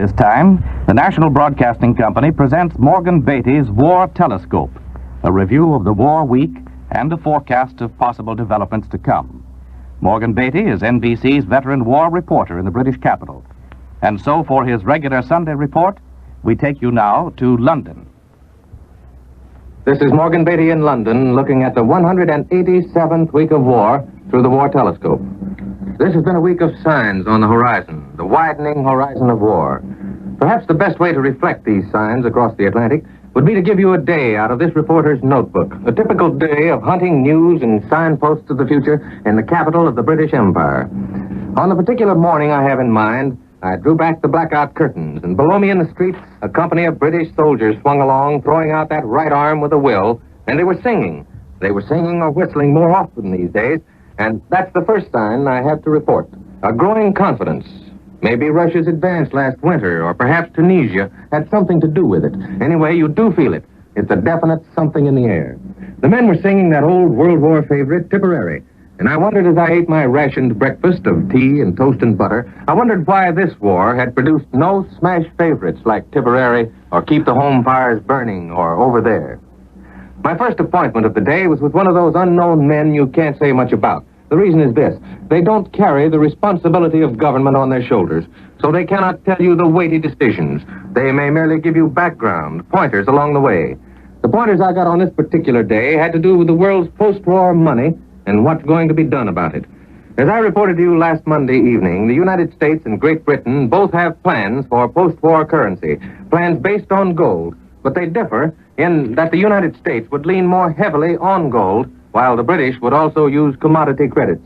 this time, the National Broadcasting Company presents Morgan Beatty's War Telescope, a review of the war week and a forecast of possible developments to come. Morgan Beatty is NBC's veteran war reporter in the British capital. And so for his regular Sunday report, we take you now to London. This is Morgan Beatty in London, looking at the 187th week of war through the War Telescope. This has been a week of signs on the horizon, the widening horizon of war. Perhaps the best way to reflect these signs across the Atlantic would be to give you a day out of this reporter's notebook, a typical day of hunting news and signposts of the future in the capital of the British Empire. On the particular morning I have in mind, I drew back the blackout curtains, and below me in the street, a company of British soldiers swung along, throwing out that right arm with a will, and they were singing. They were singing or whistling more often these days, and that's the first sign I have to report. A growing confidence. Maybe Russia's advance last winter, or perhaps Tunisia, had something to do with it. Anyway, you do feel it. It's a definite something in the air. The men were singing that old World War favorite, Tipperary. And I wondered as I ate my rationed breakfast of tea and toast and butter, I wondered why this war had produced no smash favorites like Tipperary or Keep the Home Fires Burning or Over There. My first appointment of the day was with one of those unknown men you can't say much about. The reason is this: they don't carry the responsibility of government on their shoulders, so they cannot tell you the weighty decisions. They may merely give you background, pointers along the way. The pointers I got on this particular day had to do with the world's post-war money and what's going to be done about it. As I reported to you last Monday evening, the United States and Great Britain both have plans for post-war currency, plans based on gold, but they differ in that the United States would lean more heavily on gold, while the British would also use commodity credits,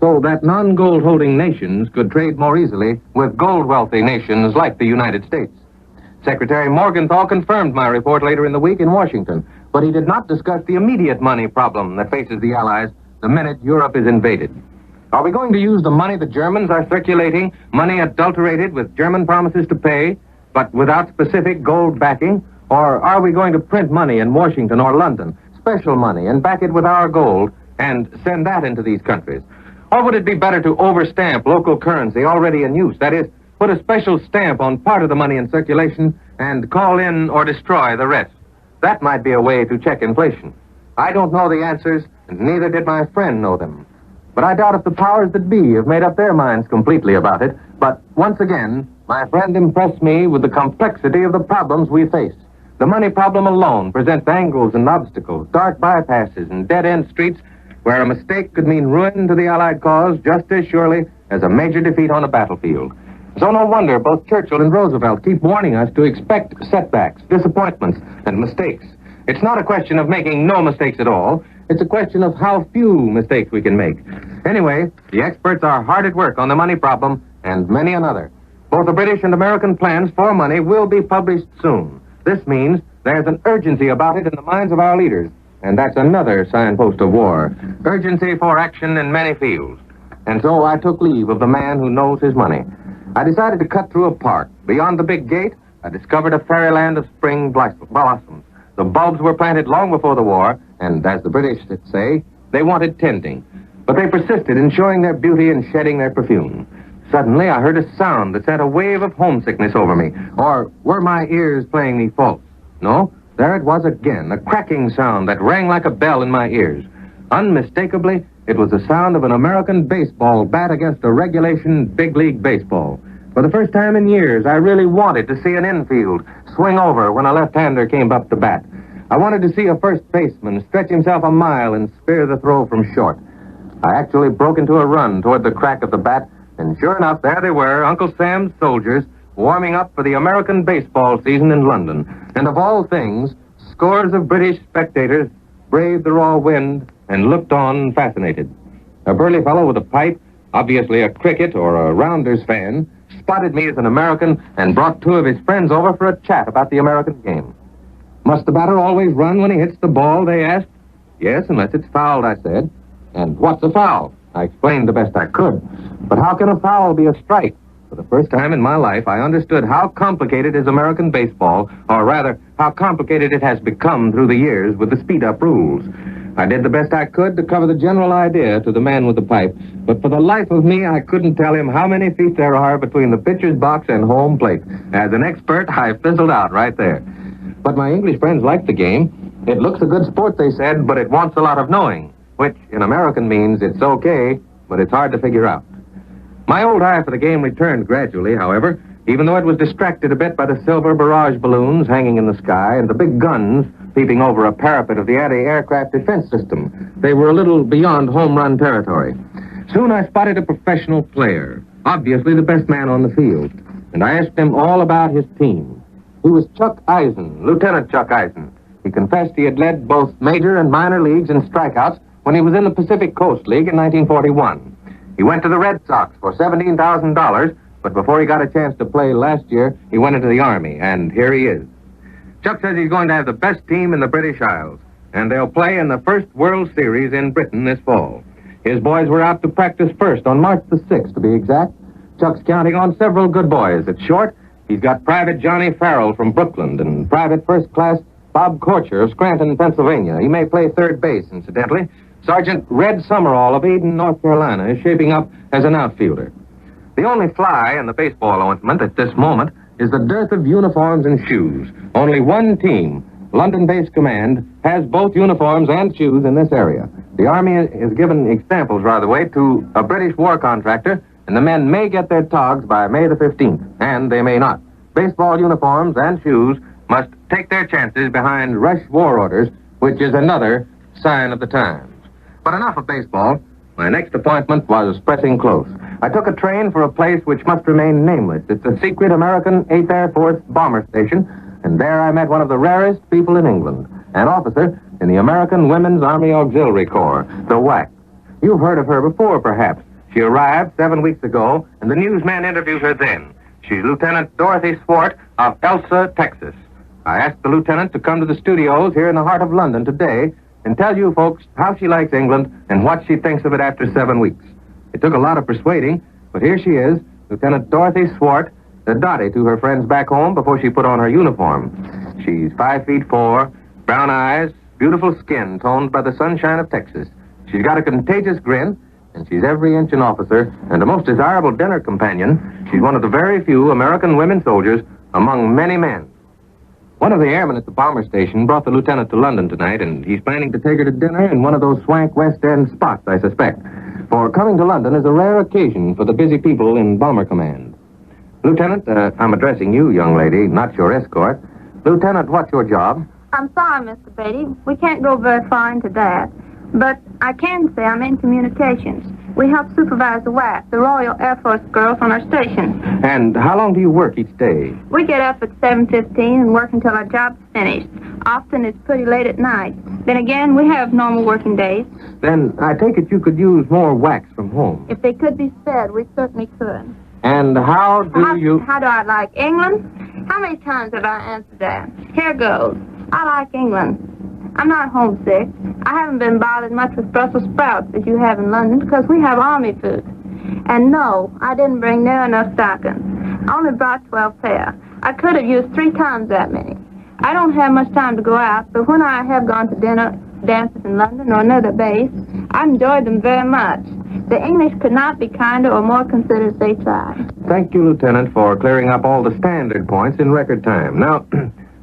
so that non-gold-holding nations could trade more easily with gold-wealthy nations like the United States. Secretary Morgenthau confirmed my report later in the week in Washington, but he did not discuss the immediate money problem that faces the Allies the minute Europe is invaded. Are we going to use the money the Germans are circulating, money adulterated with German promises to pay, but without specific gold backing? Or are we going to print money in Washington or London, special money, and back it with our gold and send that into these countries? Or would it be better to overstamp local currency already in use? That is, put a special stamp on part of the money in circulation and call in or destroy the rest. That might be a way to check inflation. I don't know the answers, and neither did my friend know them. But I doubt if the powers that be have made up their minds completely about it. But once again, my friend impressed me with the complexity of the problems we face. The money problem alone presents angles and obstacles, dark bypasses and dead-end streets where a mistake could mean ruin to the Allied cause just as surely as a major defeat on a battlefield. So no wonder both Churchill and Roosevelt keep warning us to expect setbacks, disappointments, and mistakes. It's not a question of making no mistakes at all. It's a question of how few mistakes we can make. Anyway, the experts are hard at work on the money problem and many another. Both the British and American plans for money will be published soon. This means there's an urgency about it in the minds of our leaders. And that's another signpost of war. Urgency for action in many fields. And so I took leave of the man who knows his money. I decided to cut through a park. Beyond the big gate, I discovered a fairyland of spring blossoms. The bulbs were planted long before the war, and as the British say, they wanted tending. But they persisted in showing their beauty and shedding their perfume. Suddenly, I heard a sound that sent a wave of homesickness over me. Or were my ears playing me false? No, there it was again, a cracking sound that rang like a bell in my ears. Unmistakably, it was the sound of an American baseball bat against a regulation big league baseball. For the first time in years, I really wanted to see an infield swing over when a left-hander came up to bat. I wanted to see a first baseman stretch himself a mile and spear the throw from short. I actually broke into a run toward the crack of the bat, and sure enough, there they were, Uncle Sam's soldiers, warming up for the American baseball season in London. And of all things, scores of British spectators braved the raw wind and looked on fascinated. A burly fellow with a pipe, obviously a cricket or a Rounders fan, spotted me as an American and brought two of his friends over for a chat about the American game. Must the batter always run when he hits the ball, they asked. Yes, unless it's fouled, I said. And what's a foul? I explained the best I could. But how can a foul be a strike? For the first time in my life, I understood how complicated is American baseball, or rather, how complicated it has become through the years with the speed-up rules. I did the best I could to cover the general idea to the man with the pipe, but for the life of me, I couldn't tell him how many feet there are between the pitcher's box and home plate. As an expert, I fizzled out right there. But my English friends liked the game. It looks a good sport, they said, but it wants a lot of knowing, which in American means it's okay, but it's hard to figure out. My old eye for the game returned gradually, however, even though it was distracted a bit by the silver barrage balloons hanging in the sky and the big guns peeping over a parapet of the anti-aircraft defense system. They were a little beyond home run territory. Soon I spotted a professional player, obviously the best man on the field, and I asked him all about his team. He was Chuck Eisen, Lieutenant Chuck Eisen. He confessed he had led both major and minor leagues in strikeouts when he was in the Pacific Coast League in 1941. He went to the Red Sox for $17,000, but before he got a chance to play last year, he went into the Army, and here he is. Chuck says he's going to have the best team in the British Isles, and they'll play in the first World Series in Britain this fall. His boys were out to practice first on March the 6th, to be exact. Chuck's counting on several good boys. At short, he's got Private Johnny Farrell from Brooklyn and Private First Class Bob Korcher of Scranton, Pennsylvania. He may play third base, incidentally. Sergeant Red Summerall of Eden, North Carolina, is shaping up as an outfielder. The only fly in the baseball ointment at this moment is the dearth of uniforms and shoes. Only one team, London-based command, has both uniforms and shoes in this area. The Army has given examples, by the way, to a British war contractor, and the men may get their togs by May the 15th, and they may not. Baseball uniforms and shoes must take their chances behind rush war orders, which is another sign of the times. But enough of baseball. My next appointment was pressing close. I took a train for a place which must remain nameless. It's a secret American 8th Air Force bomber station, and there I met one of the rarest people in England, an officer in the American Women's Army Auxiliary Corps, the WAC. You've heard of her before, perhaps. She arrived 7 weeks ago, and the newsman interviewed her then. She's Lieutenant Dorothy Schwartz of Elsa, Texas. I asked the lieutenant to come to the studios here in the heart of London today and tell you folks how she likes England and what she thinks of it after 7 weeks. It took a lot of persuading, but here she is, Lieutenant Dorothy Schwartz, the Dottie to her friends back home before she put on her uniform. She's 5'4", brown eyes, beautiful skin toned by the sunshine of Texas. She's got a contagious grin, and she's every inch an officer and a most desirable dinner companion. She's one of the very few American women soldiers among many men. One of the airmen at the bomber station brought the lieutenant to London tonight, and he's planning to take her to dinner in one of those swank West End spots, I suspect. For coming to London is a rare occasion for the busy people in Bomber Command. Lieutenant, I'm addressing you, young lady, not your escort. Lieutenant, what's your job? I'm sorry, Mr. Beatty. We can't go very far into that. But I can say I'm in communications. We help supervise the WAC, the Royal Air Force girls on our station. And how long do you work each day? We get up at 7:15 and work until our job's finished. Often it's pretty late at night. Then again, we have normal working days. Then I take it you could use more wax from home. If they could be spared, we certainly could. And how do How do I like England? How many times have I answered that? Here goes. I like England. I'm not homesick. I haven't been bothered much with Brussels sprouts as you have in London because we have army food. And no, I didn't bring near enough stockings. I only brought 12 pair. I could have used 3 times that many. I don't have much time to go out, but when I have gone to dinner, dances in London or another base, I've enjoyed them very much. The English could not be kinder or more considerate if they tried. Thank you, Lieutenant, for clearing up all the standard points in record time. Now,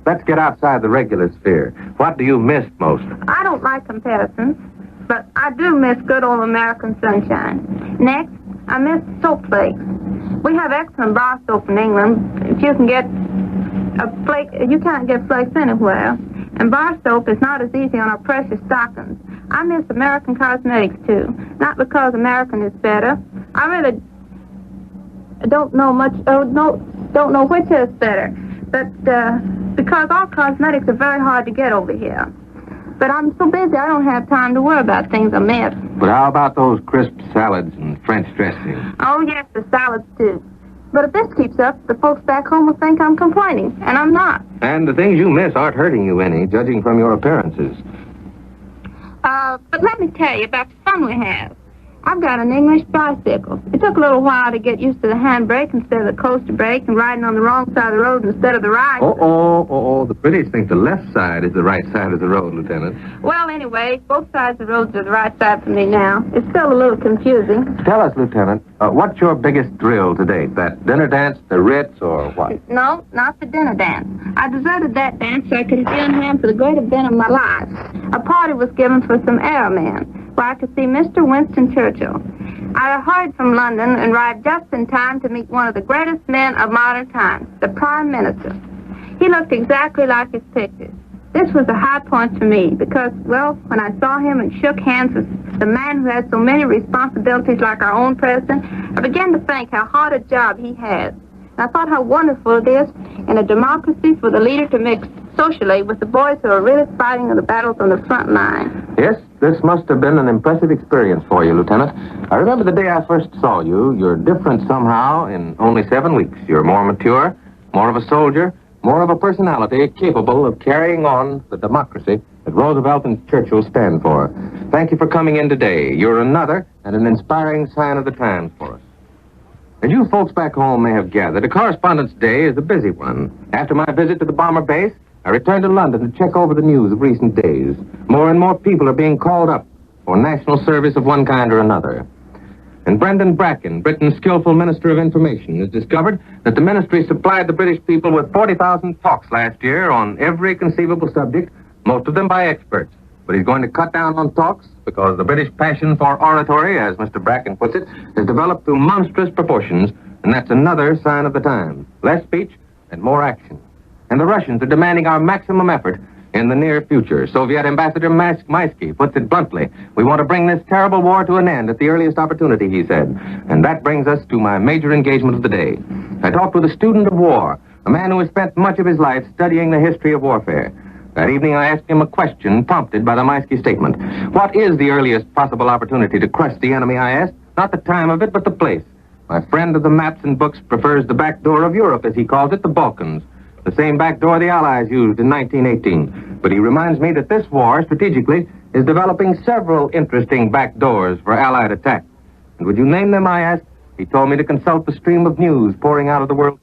let's get outside the regular sphere. What do you miss most? I don't like comparisons, but I do miss good old American sunshine. Next, I miss soap flakes. We have excellent bar soap in England. If you can get a flake, you can't get flakes anywhere. And bar soap is not as easy on our precious stockings. I miss American cosmetics, too. Not because American is better. I really don't know much, don't know which is better. But, because all cosmetics are very hard to get over here. But I'm so busy, I don't have time to worry about things I miss. But how about those crisp salads and French dressing? Oh, yes, the salads, too. But if this keeps up, the folks back home will think I'm complaining, and I'm not. And the things you miss aren't hurting you any, judging from your appearances. But let me tell you about the fun we have. I've got an English bicycle. It took a little while to get used to the handbrake instead of the coaster brake and riding on the wrong side of the road instead of the right. The British think the left side is the right side of the road, Lieutenant. Well, anyway, both sides of the road are the right side for me now. It's still a little confusing. Tell us, Lieutenant, what's your biggest thrill to date? That dinner dance, the Ritz, or what? No, not the dinner dance. I deserted that dance so I could be on hand for the great event of my life. A party was given for some airmen, where I could see Mr. Winston Churchill. I hurried from London and arrived just in time to meet one of the greatest men of modern times, the Prime Minister. He looked exactly like his pictures. This was a high point for me because, well, when I saw him and shook hands with the man who has so many responsibilities like our own president, I began to think how hard a job he has. And I thought how wonderful it is in a democracy for the leader to mix socially with the boys who are really fighting in the battles on the front line. Yes, this must have been an impressive experience for you, Lieutenant. I remember the day I first saw you. You're different somehow in only 7 weeks. You're more mature, more of a soldier, more of a personality capable of carrying on the democracy that Roosevelt and Churchill stand for. Thank you for coming in today. You're another and an inspiring sign of the times for us. As you folks back home may have gathered, a Correspondence Day is a busy one. After my visit to the bomber base, I returned to London to check over the news of recent days. More and more people are being called up for national service of one kind or another. And Brendan Bracken, Britain's skillful Minister of Information, has discovered that the ministry supplied the British people with 40,000 talks last year on every conceivable subject, most of them by experts. But he's going to cut down on talks because the British passion for oratory, as Mr. Bracken puts it, has developed to monstrous proportions, and that's another sign of the times. Less speech and more action. And the Russians are demanding our maximum effort in the near future. Soviet Ambassador Maisky puts it bluntly. We want to bring this terrible war to an end at the earliest opportunity, he said. And that brings us to my major engagement of the day. I talked with a student of war, a man who has spent much of his life studying the history of warfare. That evening, I asked him a question prompted by the Maisky statement. What is the earliest possible opportunity to crush the enemy, I asked. Not the time of it, but the place. My friend of the maps and books prefers the back door of Europe, as he calls it, the Balkans. The same back door the Allies used in 1918. But he reminds me that this war, strategically, is developing several interesting back doors for Allied attack. And would you name them, I asked? He told me to consult the stream of news pouring out of the world.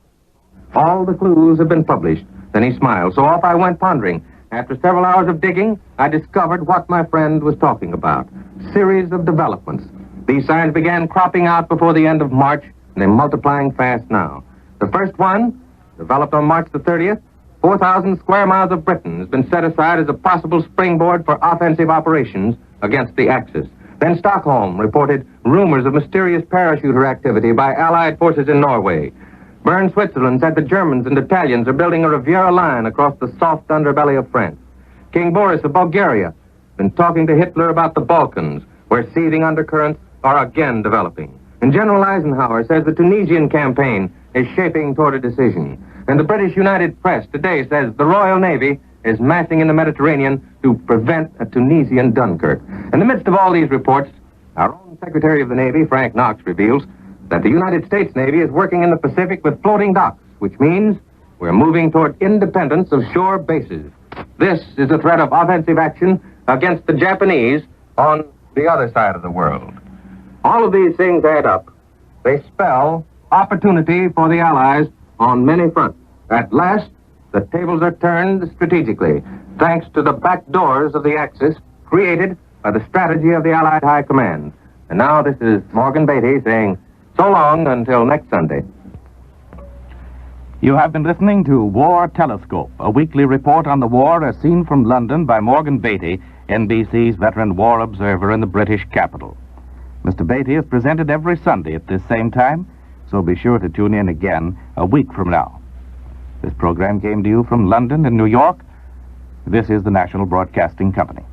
All the clues have been published. Then he smiled. So off I went pondering. After several hours of digging, I discovered what my friend was talking about. Series of developments. These signs began cropping out before the end of March, and they're multiplying fast now. The first one, developed on March the 30th, 4,000 square miles of Britain has been set aside as a possible springboard for offensive operations against the Axis. Then Stockholm reported rumors of mysterious parachuter activity by Allied forces in Norway. Bern, Switzerland said the Germans and Italians are building a Riviera line across the soft underbelly of France. King Boris of Bulgaria has been talking to Hitler about the Balkans, where seething undercurrents are again developing. And General Eisenhower says the Tunisian campaign is shaping toward a decision. And the British United Press today says the Royal Navy is massing in the Mediterranean to prevent a Tunisian Dunkirk. In the midst of all these reports, our own Secretary of the Navy, Frank Knox, reveals that the United States Navy is working in the Pacific with floating docks, which means we're moving toward independence of shore bases. This is a threat of offensive action against the Japanese on the other side of the world. All of these things add up. They spell opportunity for the Allies on many fronts. At last, the tables are turned strategically, thanks to the back doors of the Axis created by the strategy of the Allied High Command. And now this is Morgan Beatty saying, so long until next Sunday. You have been listening to War Telescope, a weekly report on the war as seen from London by Morgan Beatty, NBC's veteran war observer in the British capital. Mr. Beatty is presented every Sunday at this same time, so be sure to tune in again a week from now. This program came to you from London and New York. This is the National Broadcasting Company.